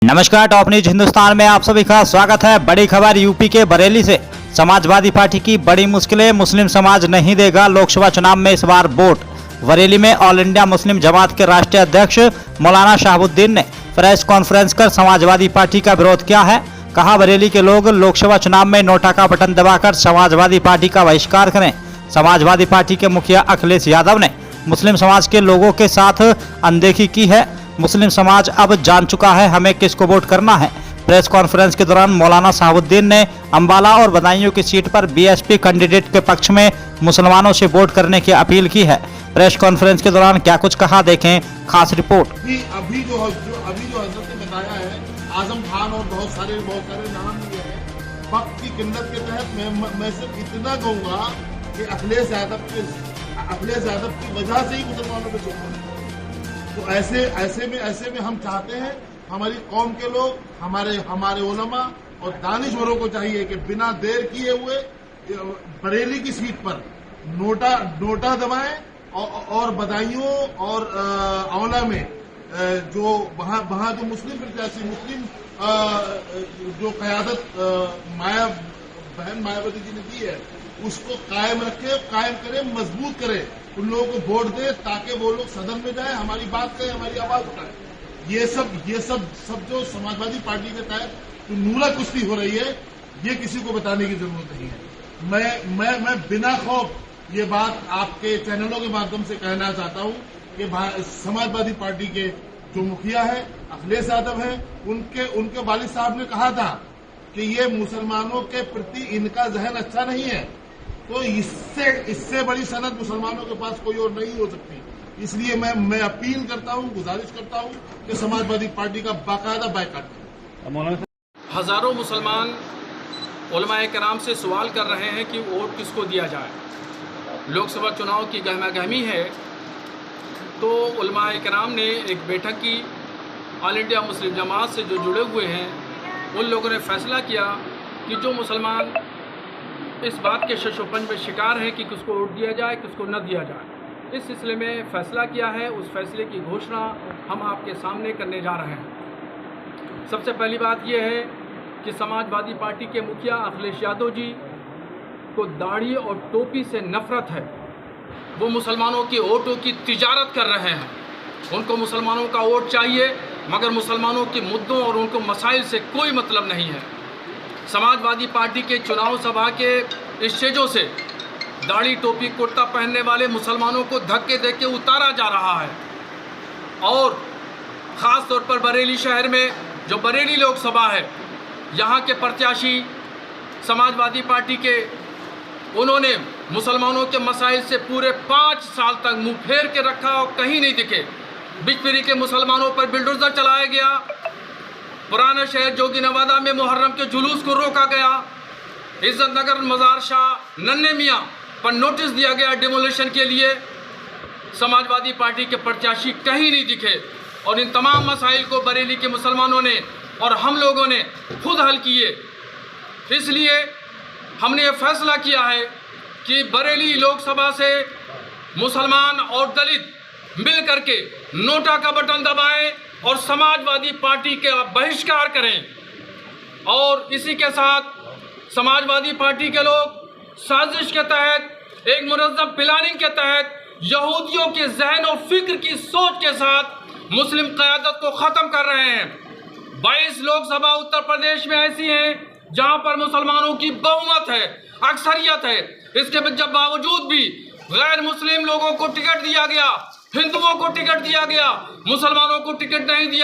नमस्कार, top news Hindustan में आप सभी का स्वागत है। बड़ी खबर यूपी के बरेली से। समाजवादी पार्टी की बड़ी मुश्किलें, मुस्लिम समाज नहीं देगा लोकसभा चुनाव में इस बार वोट। बरेली में ऑल इंडिया मुस्लिम जमात के राष्ट्रीय अध्यक्ष मौलाना शहाबुद्दीन ने प्रेस कॉन्फ्रेंस कर समाजवादी पार्टी का विरोध किया है। कहा, बरेली के लोग लोकसभा चुनाव में नोटा का बटन दबाकर समाजवादी पार्टी का बहिष्कार करें। समाजवादी पार्टी के मुखिया अखिलेश यादव ने मुस्लिम समाज के लोगों के साथ अनदेखी की है। मुस्लिम समाज अब जान चुका है हमें किसको वोट करना है। प्रेस कॉन्फ्रेंस के दौरान मौलाना शहाबुद्दीन ने अंबाला और बदायूं की सीट पर बीएसपी कैंडिडेट के पक्ष में मुसलमानों से वोट करने की अपील की है। प्रेस कॉन्फ्रेंस के दौरान क्या कुछ कहा, देखें खास रिपोर्ट। अभी जो हजरत ने बताया है, आजम खान और बहुत सारे नाम लिए हैं। वक्त की किल्लत के तहत मैं सिर्फ इतना कहूँगा कि अखिलेश यादव की वजह से ही मुसलमानों पे चोट। तो ऐसे में हम चाहते हैं, हमारी कौम के लोग, हमारे उलमा और दानिश्वरों को चाहिए कि बिना देर किए हुए बरेली की सीट पर नोटा दबाएं और बदायूं और औला में जो वहां जो मुस्लिम प्रत्याशी, जो कयादत बहन मायावती जी ने की है, उसको कायम करे, मजबूत करे, उन लोगों को वोट दे ताकि वो लोग सदन में जाए, हमारी बात करें, हमारी आवाज उठाए। ये सब जो समाजवादी पार्टी के तहत जो नूला कुश्ती हो रही है, ये किसी को बताने की जरूरत नहीं है। मैं बिना खौफ ये बात आपके चैनलों के माध्यम से कहना चाहता हूं कि समाजवादी पार्टी के जो मुखिया है अखिलेश यादव है, उनके वालिद साहब ने कहा था कि ये मुसलमानों के प्रति इनका जहन अच्छा नहीं है, तो इससे बड़ी सनद मुसलमानों के पास कोई और नहीं हो सकती। इसलिए मैं अपील करता हूं, गुजारिश करता हूं कि समाजवादी पार्टी का बाकायदा बायकॉट करें। हजारों मुसलमान उलमाए कराम से सवाल कर रहे हैं कि वोट किसको दिया जाए। लोकसभा चुनाव की गहमा-गहमी है, तो उलमाए कराम ने एक बैठक की। ऑल इंडिया मुस्लिम जमात से जो जुड़े हुए हैं, उन लोगों ने फैसला किया कि जो मुसलमान इस बात के शशोपंज में शिकार हैं कि किसको वोट दिया जाए, किसको न दिया जाए, इस सिलसिले में फ़ैसला किया है। उस फैसले की घोषणा हम आपके सामने करने जा रहे हैं। सबसे पहली बात यह है कि समाजवादी पार्टी के मुखिया अखिलेश यादव जी को दाढ़ी और टोपी से नफरत है। वो मुसलमानों के वोटों की तिजारत कर रहे हैं। उनको मुसलमानों का वोट चाहिए, मगर मुसलमानों के मुद्दों और उनको मसाइल से कोई मतलब नहीं है। समाजवादी पार्टी के चुनाव सभा के स्टेजों से दाढ़ी टोपी कुर्ता पहनने वाले मुसलमानों को धक्के देके उतारा जा रहा है। और ख़ास तौर पर बरेली शहर में जो बरेली लोकसभा है, यहाँ के प्रत्याशी समाजवादी पार्टी के, उन्होंने मुसलमानों के मसाइल से पूरे 5 साल तक मुँह फेर के रखा और कहीं नहीं दिखे। बिजपिरी के मुसलमानों पर बिल्डोजर चलाया गया। पुराना शहर जोगी नवादा में मुहर्रम के जुलूस को रोका गया। इज्जत नगर मजार शाह नन्हे मियाँ पर नोटिस दिया गया डिमोलिशन के लिए। समाजवादी पार्टी के प्रत्याशी कहीं नहीं दिखे और इन तमाम मसाइल को बरेली के मुसलमानों ने और हम लोगों ने खुद हल किए। इसलिए हमने ये फैसला किया है कि बरेली लोकसभा से मुसलमान और दलित मिल करके नोटा का बटन दबाएं और समाजवादी पार्टी का बहिष्कार करें। और इसी के साथ समाजवादी पार्टी के लोग साजिश के तहत, एक मुनज़्ज़म प्लानिंग के तहत, यहूदियों के जहन और फिक्र की सोच के साथ मुस्लिम क़यादत को ख़त्म कर रहे हैं। 22 लोकसभा उत्तर प्रदेश में ऐसी हैं जहां पर मुसलमानों की बहुमत है, अक्सरियत है। इसके बावजूद भी गैर मुस्लिम लोगों को टिकट दिया गया, हिंदुओं को टिकट दिया गया, मुसलमानों को टिकट नहीं दिया।